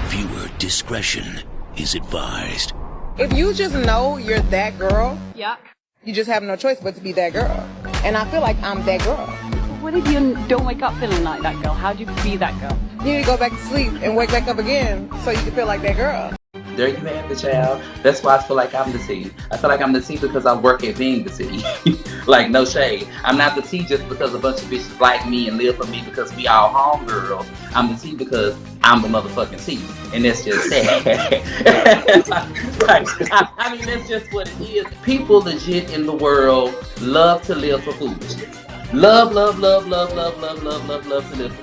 Viewer discretion is advised. If you just know you're that girl, Yeah. you just have no choice but to be that girl. And I feel like I'm that girl. What if you don't wake up feeling like that girl? How do you be that girl? You need to go back to sleep and wake back up again so you can feel like that girl. There you have it, child. That's why I feel like I'm the T. I feel like I'm the T because I work at being the T. Like, no shade. I'm not the T just because a bunch of bitches like me and live for me because we all homegirls. I'm the T because I'm the motherfucking T. And that's just sad. I mean, that's just what it is. People legit in the world love to live for foolishness. Love to live for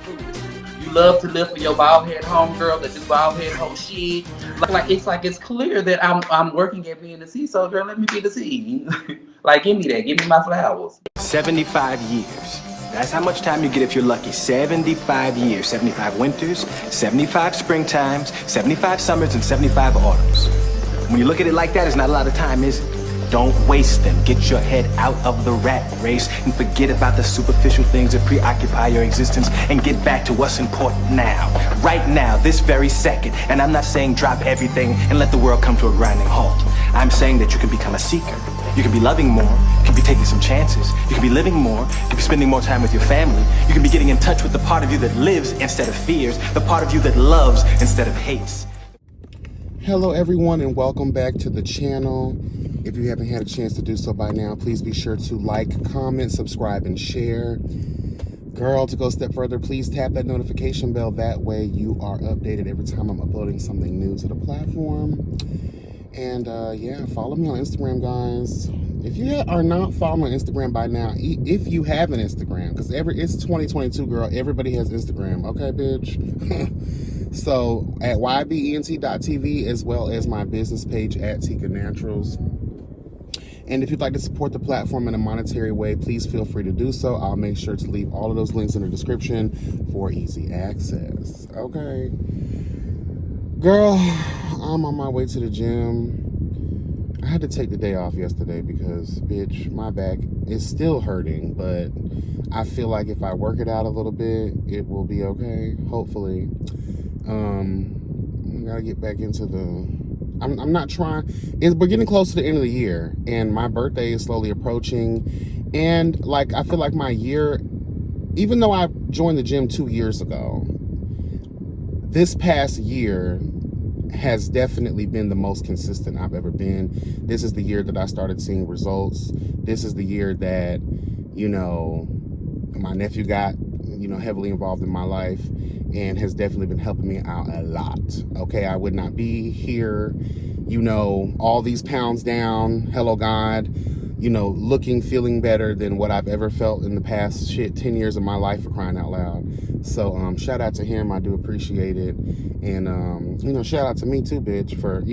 foolishness. You love to live for your bald head homegirl that do bald head whole shit. It's clear that I'm working at being the C, so girl, let me be the C. Like, give me that, give me my flowers. 75 years. That's how much time you get if you're lucky. 75 years, 75 winters, 75 springtimes, 75 summers, and 75 autumns. When you look at it like that, it's not a lot of time, is it? Don't waste them. Get your head out of the rat race and forget about the superficial things that preoccupy your existence and get back to what's important now. Right now, this very second. And I'm not saying drop everything and let the world come to a grinding halt. I'm saying that you can become a seeker. You can be loving more. You can be taking some chances. You can be living more. You can be spending more time with your family. You can be getting in touch with the part of you that lives instead of fears, the part of you that loves instead of hates. Hello everyone and welcome back to the channel. If you haven't had a chance to do so by now, please be sure to like, comment, subscribe, and share. Girl, to go a step further, please tap that notification bell. That way you are updated every time I'm uploading something new to the platform. And yeah, follow me on Instagram, guys. If you are not following Instagram by now, if you have an Instagram, because it's 2022, girl, everybody has Instagram, okay, bitch? So at ybent.tv, as well as my business page at TYKANATURALS. And if you'd like to support the platform in a monetary way, please feel free to do so. I'll make sure to leave all of those links in the description for easy access. Okay. Girl, I'm on my way to the gym. I had to take the day off yesterday because, bitch, my back is still hurting. But I feel like if I work it out a little bit, it will be okay, hopefully. I gotta get back into the... I'm not trying. We're getting close to the end of the year, and my birthday is slowly approaching. And like, I feel like my year, even though I joined the gym 2 years ago, this past year has definitely been the most consistent I've ever been. This is the year that I started seeing results. This is the year that, you know, my nephew got, you know, heavily involved in my life and has definitely been helping me out a lot. Okay, I would not be here, you know, all these pounds down, hello God, you know, looking, feeling better than what I've ever felt in the past 10 years of my life, for crying out loud. So shout out to him, I do appreciate it. And you know, shout out to me too, bitch, for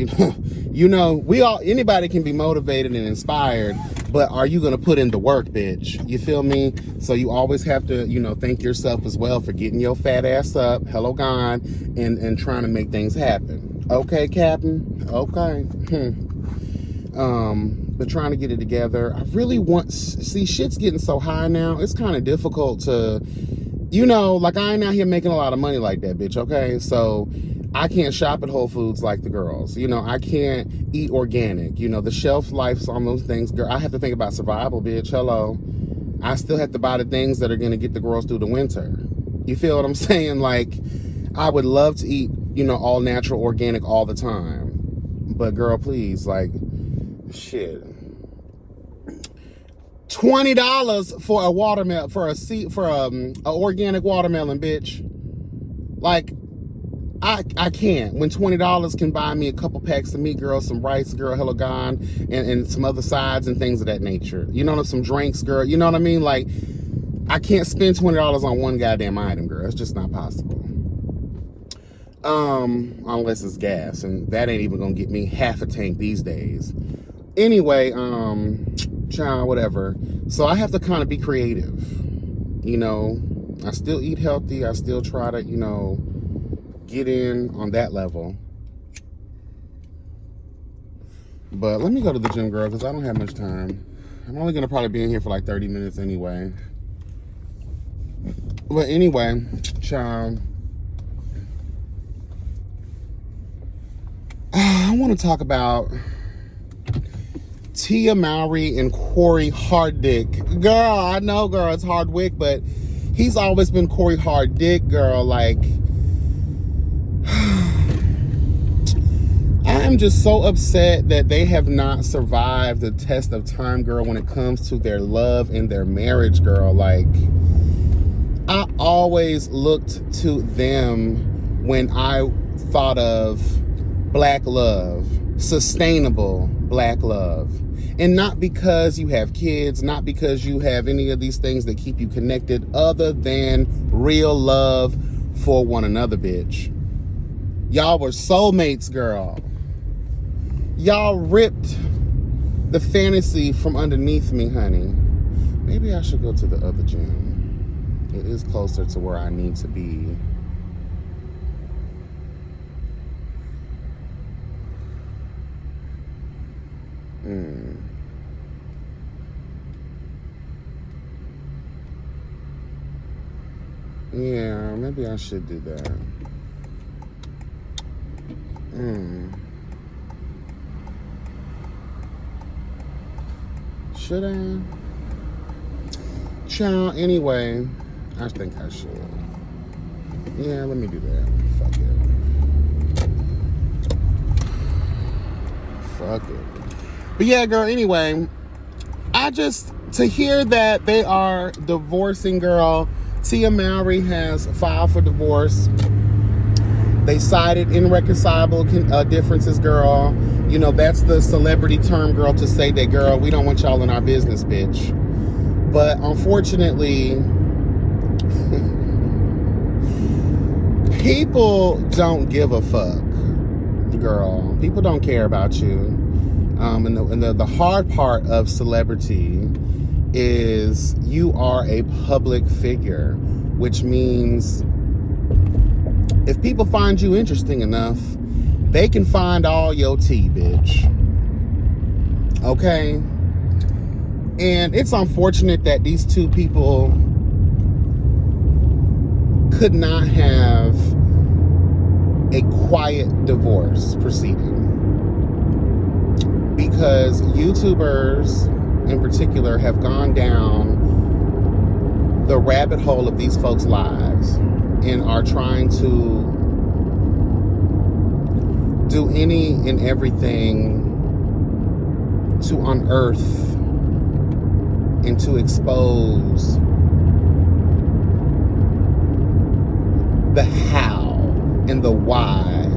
anybody can be motivated and inspired, but are you gonna put in the work, bitch? You feel me? So you always have to, you know, thank yourself as well for getting your fat ass up, hello God, and trying to make things happen. Okay, Captain? Okay. But trying to get it together. I really see, shit's getting so high now, it's kind of difficult to, you know, like, I ain't out here making a lot of money like that, bitch, okay? So I can't shop at Whole Foods like the girls. You know, I can't eat organic. You know, the shelf life on those things, girl, I have to think about survival, bitch, hello. I still have to buy the things that are going to get the girls through the winter. You feel what I'm saying? Like, I would love to eat, you know, all natural, organic all the time. But girl, please, like, shit. $20 for a watermelon, for a organic watermelon, bitch. Like, I can't. When $20 can buy me a couple packs of meat, girl, some rice, girl, hello God, and some other sides and things of that nature. You know, some drinks, girl. You know what I mean? Like, I can't spend $20 on one goddamn item, girl. It's just not possible. Unless it's gas, and that ain't even gonna get me half a tank these days. Anyway, child, whatever. So I have to kind of be creative. You know, I still eat healthy. I still try to, you know, get in on that level. But let me go to the gym, girl, because I don't have much time. I'm only gonna probably be in here for like 30 minutes anyway. But anyway, child, I want to talk about Mowry and Cory Hardrict. Girl, I know, girl, it's Hardwick, but he's always been Cory Hardrict, girl. Like, I'm just so upset that they have not survived the test of time, girl, when it comes to their love and their marriage, girl. Like, I always looked to them when I thought of black love, sustainable black love. And not because you have kids, not because you have any of these things that keep you connected, other than real love for one another, bitch. Y'all were soulmates, girl. Y'all ripped the fantasy from underneath me, honey. Maybe I should go to the other gym. It is closer to where I need to be. Yeah, maybe I should do that. Should I? Child, anyway, I think I should. Yeah, let me do that. Fuck it. Fuck it. But yeah, girl, anyway, to hear that they are divorcing, girl, Mowry has filed for divorce. They cited irreconcilable differences, girl. You know, that's the celebrity term, girl, to say that, girl, we don't want y'all in our business, bitch. But unfortunately, people don't give a fuck, girl. People don't care about you. And the hard part of celebrity is you are a public figure, which means if people find you interesting enough, they can find all your tea, bitch. Okay? And it's unfortunate that these two people could not have a quiet divorce proceeding, because YouTubers in particular have gone down the rabbit hole of these folks' lives and are trying to do any and everything to unearth and to expose the how and the why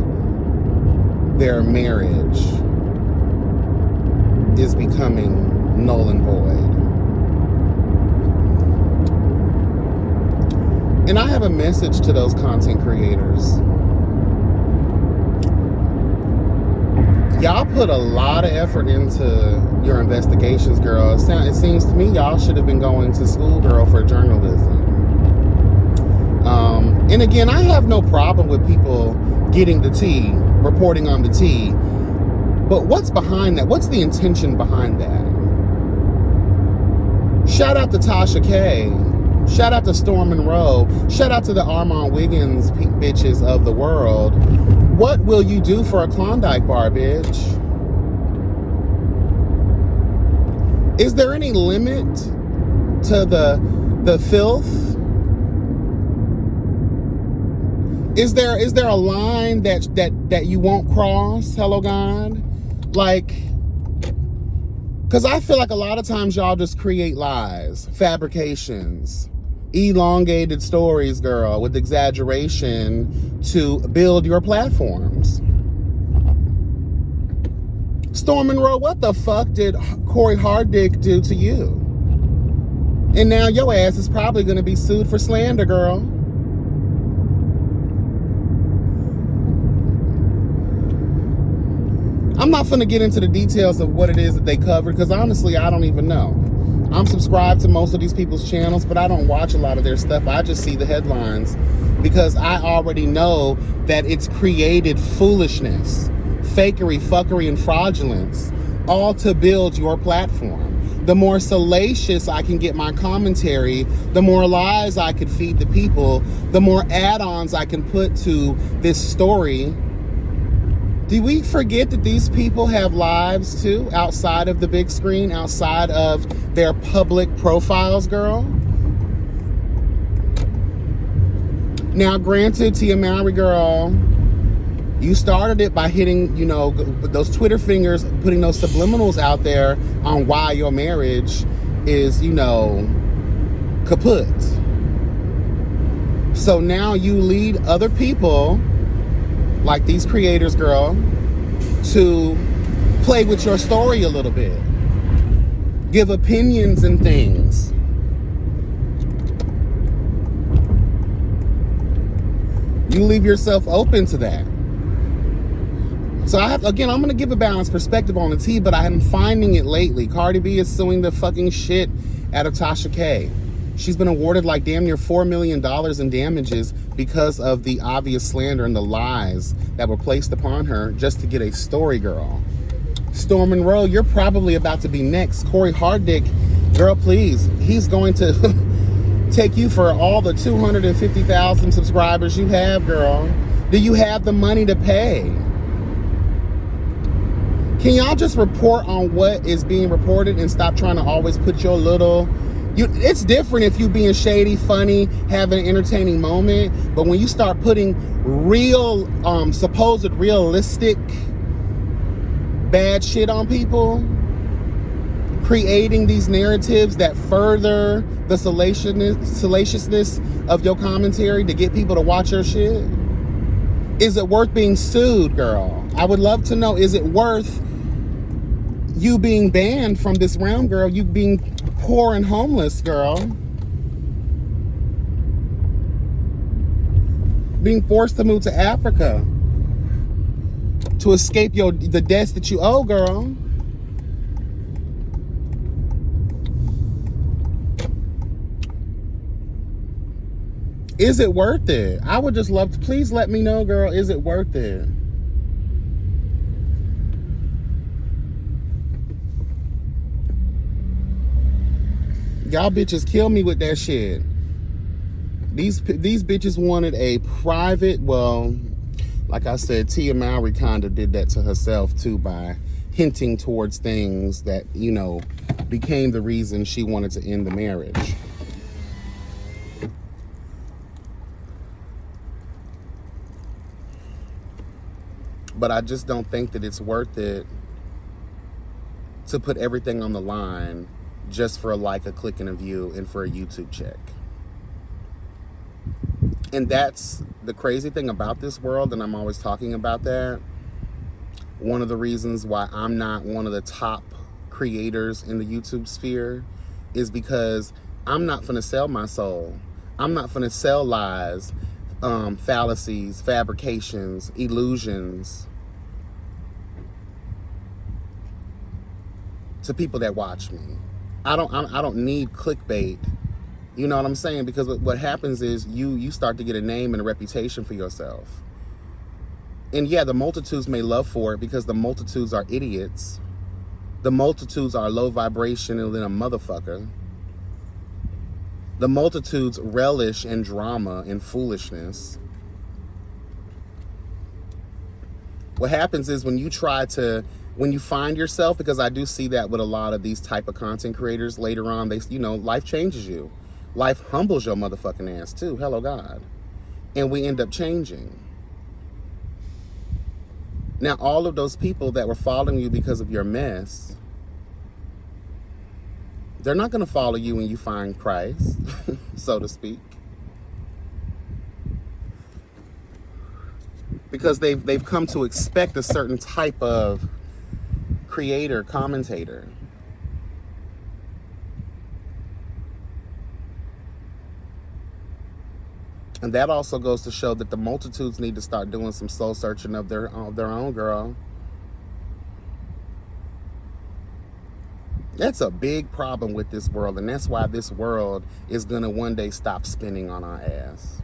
their marriage is becoming null and void. And I have a message to those content creators. Y'all put a lot of effort into your investigations, girl. It seems to me y'all should have been going to school, girl, for journalism. And again, I have no problem with people getting the tea, reporting on the tea. But what's behind that? What's the intention behind that? Shout out to Tasha K. Shout out to Storm Monroe. Shout out to the Armand Wiggins bitches of the world. What will you do for a Klondike bar, bitch? Is there any limit to the filth? Is there a line that you won't cross? Hello, God? Like, because I feel like a lot of times y'all just create lies, fabrications, elongated stories, girl, with exaggeration to build your platforms. Storm Monroe, what the fuck did Cory Hardrict do to you? And now your ass is probably going to be sued for slander, girl. I'm not finna get into the details of what it is that they covered, because honestly, I don't even know. I'm subscribed to most of these people's channels, but I don't watch a lot of their stuff. I just see the headlines because I already know that it's created foolishness, fakery, fuckery, and fraudulence, all to build your platform. The more salacious I can get my commentary, the more lies I could feed the people, the more add-ons I can put to this story, Do we forget that these people have lives too, outside of the big screen, outside of their public profiles, girl? Now, granted, Tia Mowry, girl, you started it by hitting, you know, those Twitter fingers, putting those subliminals out there on why your marriage is, you know, kaput. So now you lead other people, like these creators, girl, to play with your story a little bit. Give opinions and things. You leave yourself open to that. So I'm going to give a balanced perspective on the tea, but I'm finding it lately. Cardi B is suing the fucking shit out of Tasha K. She's been awarded like damn near $4 million in damages because of the obvious slander and the lies that were placed upon her just to get a story, girl. Storm Monroe, you're probably about to be next. Cory Hardrict, girl, please. He's going to take you for all the 250,000 subscribers you have, girl. Do you have the money to pay? Can y'all just report on what is being reported and stop trying to always put your little... It's different if you being shady, funny, having an entertaining moment, but when you start putting real, supposed realistic bad shit on people, creating these narratives that further the salaciousness of your commentary to get people to watch your shit, is it worth being sued, girl? I would love to know, is it worth you being banned from this realm, girl? You being poor and homeless, girl. Being forced to move to Africa to escape the debts that you owe, girl. Is it worth it? I would just love to, please let me know, girl, is it worth it? Y'all bitches kill me with that shit. These bitches wanted a private, well, like I said, Tia Mowry kind of did that to herself too by hinting towards things that, you know, became the reason she wanted to end the marriage. But I just don't think that it's worth it to put everything on the line just for a click, and a view, and for a YouTube check. And that's the crazy thing about this world, and I'm always talking about that. One of the reasons why I'm not one of the top creators in the YouTube sphere is because I'm not finna sell my soul. I'm not finna sell lies, fallacies, fabrications, illusions to people that watch me. I don't need clickbait. You know what I'm saying? Because what happens is you start to get a name and a reputation for yourself. And yeah, the multitudes may love for it because the multitudes are idiots. The multitudes are low vibration and then a motherfucker. The multitudes relish in drama and foolishness. What happens is when you find yourself, because I do see that with a lot of these type of content creators later on, life changes you. Life humbles your motherfucking ass too. Hello, God. And we end up changing. Now, all of those people that were following you because of your mess, they're not going to follow you when you find Christ, so to speak. Because they've come to expect a certain type of creator, commentator. And that also goes to show that the multitudes need to start doing some soul searching of their own, girl. That's a big problem with this world, and that's why this world is going to one day stop spinning on our ass.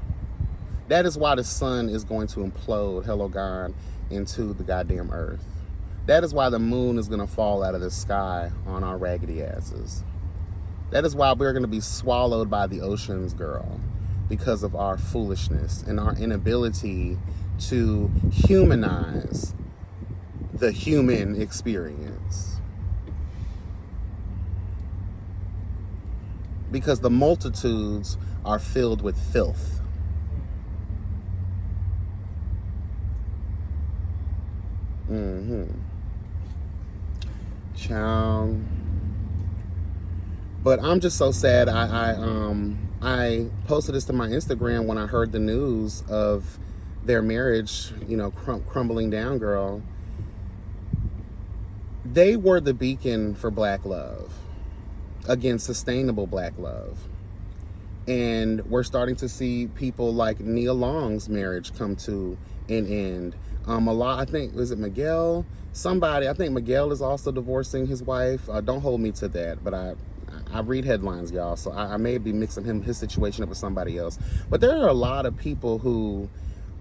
That is why the sun is going to implode, hello God, into the goddamn earth. That is why the moon is going to fall out of the sky on our raggedy asses. That is why we're going to be swallowed by the oceans, girl, because of our foolishness and our inability to humanize the human experience. Because the multitudes are filled with filth. Child. But I'm just so sad. I posted this to my Instagram when I heard the news of their marriage, you know, crumbling down, girl. They were the beacon for Black love. Again, sustainable Black love. And we're starting to see people like Nia Long's marriage come to an end. A lot, I think, was it Miguel? Somebody, I think Miguel is also divorcing his wife. Don't hold me to that, but I read headlines, y'all, so I may be mixing his situation up with somebody else. But there are a lot of people who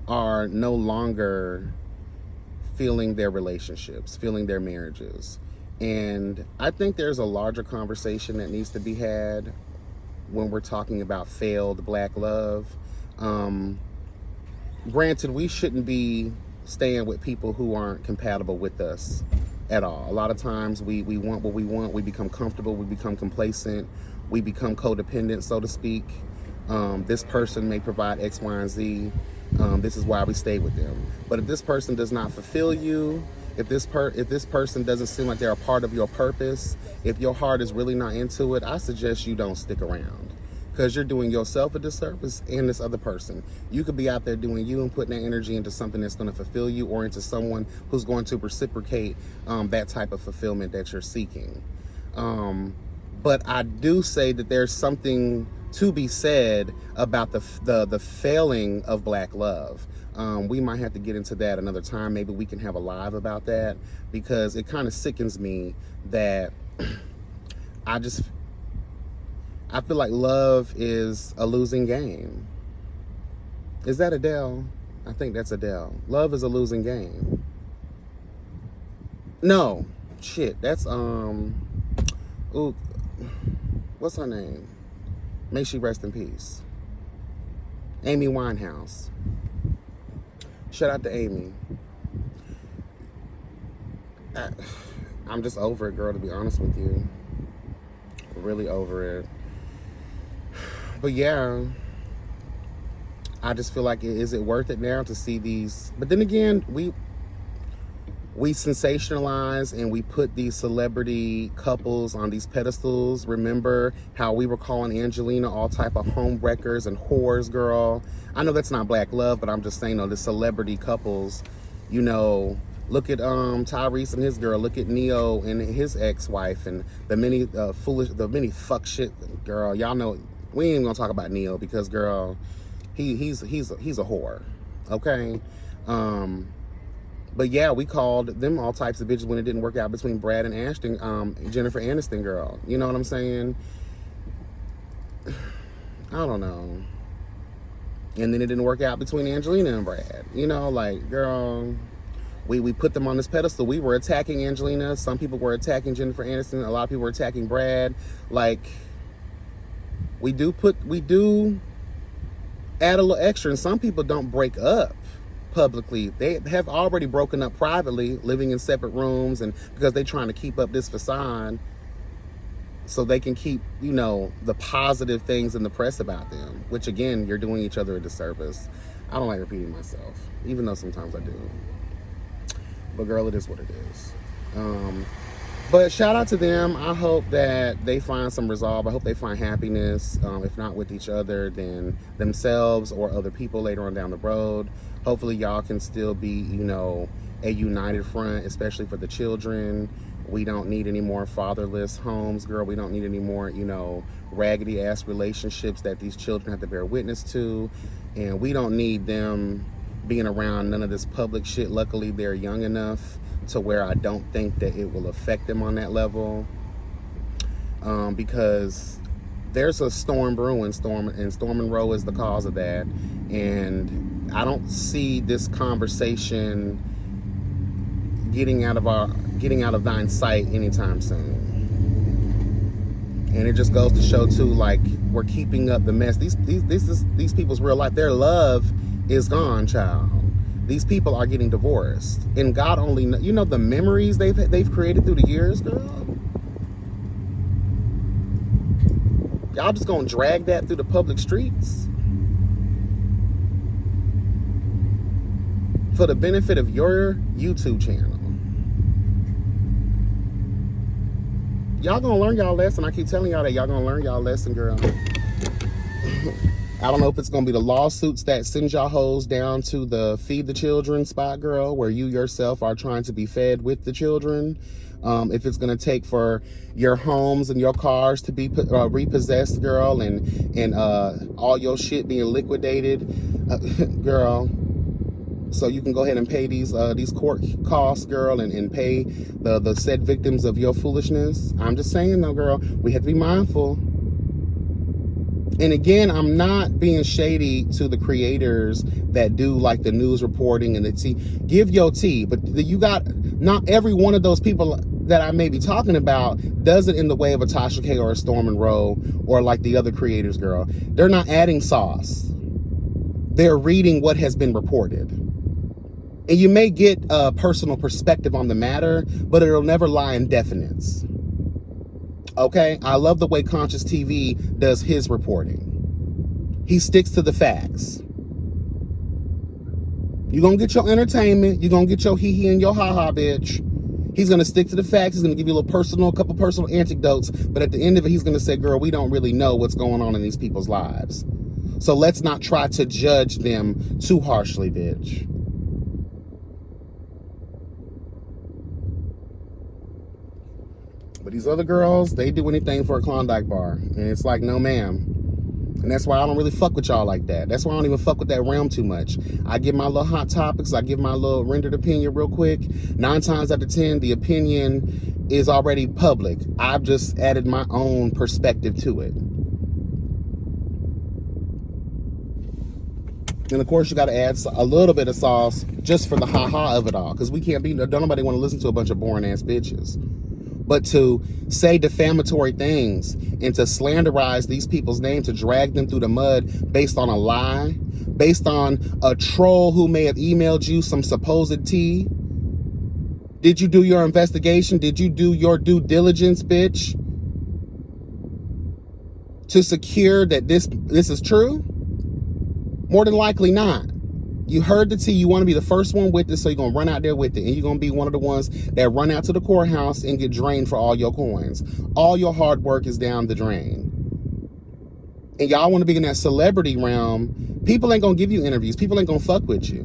are no longer feeling their relationships, feeling their marriages. And I think there's a larger conversation that needs to be had when we're talking about failed Black love. Granted, we shouldn't be staying with people who aren't compatible with us at all. A lot of times we want what we want, we become comfortable, we become complacent, we become codependent, so to speak. This person may provide X, Y, and Z. This is why we stay with them. But if this person does not fulfill you, if this person doesn't seem like they're a part of your purpose, if your heart is really not into it, I suggest you don't stick around. Because you're doing yourself a disservice and this other person. You could be out there doing you and putting that energy into something that's going to fulfill you, or into someone who's going to reciprocate that type of fulfillment that you're seeking. But I do say that there's something to be said about the failing of Black love. We might have to get into that another time. Maybe we can have a live about that, because it kind of sickens me that I feel like love is a losing game. Is that Adele? I think that's Adele. Love is a losing game. No, shit, that's ooh, what's her name? May she rest in peace. Amy Winehouse. Shout out to Amy. I'm just over it, girl, to be honest with you. Really over it. But yeah, I just feel like, is it worth it now to see these? But then again, we sensationalize and we put these celebrity couples on these pedestals. Remember how we were calling Angelina all type of home wreckers and whores, girl? I know that's not Black love, but I'm just saying, the celebrity couples, you know, look at Tyrese and his girl. Look at Neo and his ex-wife, and the many fuck shit, girl. Y'all know we ain't even gonna talk about Neo, because, girl, he's a whore, okay? But yeah, we called them all types of bitches when it didn't work out between Brad and Ashton, Jennifer Aniston, girl. You know what I'm saying? I don't know. And then it didn't work out between Angelina and Brad. You know, like, girl, we put them on this pedestal. We were attacking Angelina. Some people were attacking Jennifer Aniston. A lot of people were attacking Brad. Like, we do add a little extra, and some people don't break up publicly. They have already broken up privately, living in separate rooms, and because they're trying to keep up this facade so they can keep, you know, the positive things in the press about them, which, again, you're doing each other a disservice. I don't like repeating myself, even though sometimes I do. But girl, it is what it is. But shout out to them. I hope that they find some resolve. I hope they find happiness, if not with each other, then themselves or other people later on down the road. Hopefully y'all can still be, you know, a united front, especially for the children. We don't need any more fatherless homes, girl. We don't need any more, you know, raggedy ass relationships that these children have to bear witness to. And we don't need them being around none of this public shit. Luckily, they're young enough to where I don't think that it will affect them on that level, because there's a storm brewing, and Storm Monroe is the cause of that. And I don't see this conversation getting out of thine sight anytime soon. And it just goes to show too, like, we're keeping up the mess. These people's real life, their love is gone, child. these people are getting divorced. And God only knows, you know, the memories they've created through the years, girl. Y'all just gonna drag that through the public streets for the benefit of your YouTube channel. Y'all gonna learn y'all lesson. I keep telling y'all that y'all gonna learn y'all lesson, girl. I don't know if it's gonna be the lawsuits that send y'all hoes down to the feed the children spot, girl, where you yourself are trying to be fed with the children. If it's gonna take for your homes and your cars to be repossessed, girl, and all your shit being liquidated, girl. So you can go ahead and pay these court costs, girl, and pay the said victims of your foolishness. I'm just saying though, girl, we have to be mindful. And again, I'm not being shady to the creators that do like the news reporting and the tea. Give your tea, but you got, not every one of those people that I may be talking about does it in the way of a Tasha K or a Storm and Rowe or like the other creators, girl. They're not adding sauce. They're reading what has been reported. And you may get a personal perspective on the matter, but it'll never lie in definites. Okay? I love the way Conscious TV does his reporting. He sticks to the facts. You're going to get your entertainment. You're going to get your hee-hee and your ha-ha, bitch. He's going to stick to the facts. He's going to give you a couple personal anecdotes. But at the end of it, he's going to say, girl, we don't really know what's going on in these people's lives. So let's not try to judge them too harshly, bitch. But these other girls, they do anything for a Klondike bar. And it's like, no, ma'am. And that's why I don't really fuck with y'all like that. That's why I don't even fuck with that realm too much. I give my little hot topics. I give my little rendered opinion real quick. 9 times out of 10, the opinion is already public. I've just added my own perspective to it. And of course, you got to add a little bit of sauce just for the ha-ha of it all. Because we can't be, don't nobody want to listen to a bunch of boring ass bitches. But to say defamatory things and to slanderize these people's names, to drag them through the mud based on a lie, based on a troll who may have emailed you some supposed tea. Did you do your investigation? Did you do your due diligence, bitch? To secure that this is true? More than likely not. You heard the tea. You want to be the first one with it, so you're going to run out there with it. And you're going to be one of the ones that run out to the courthouse and get drained for all your coins. All your hard work is down the drain. And y'all want to be in that celebrity realm. People ain't going to give you interviews. People ain't going to fuck with you.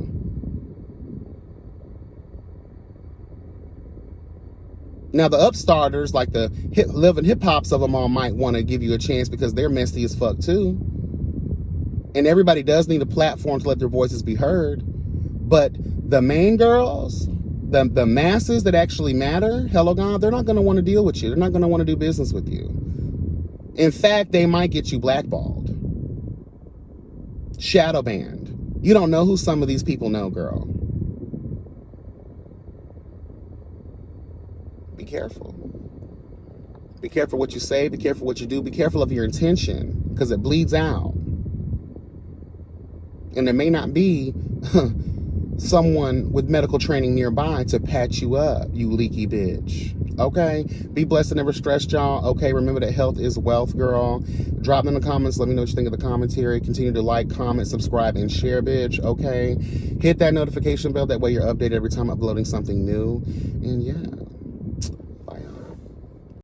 Now, the upstarters, like the living hip-hops of them all, might want to give you a chance because they're messy as fuck too. And everybody does need a platform to let their voices be heard. But the main girls, the masses that actually matter, hello God, they're not going to want to deal with you. They're not going to want to do business with you. In fact, they might get you blackballed. Shadow banned. You don't know who some of these people know, girl. Be careful. Be careful what you say. Be careful what you do. Be careful of your intention, because it bleeds out. And there may not be someone with medical training nearby to patch you up, you leaky bitch. Okay? Be blessed and never stressed, y'all. Okay? Remember that health is wealth, girl. Drop them in the comments. Let me know what you think of the commentary. Continue to like, comment, subscribe, and share, bitch. Okay? Hit that notification bell. That way you're updated every time I'm uploading something new. And yeah.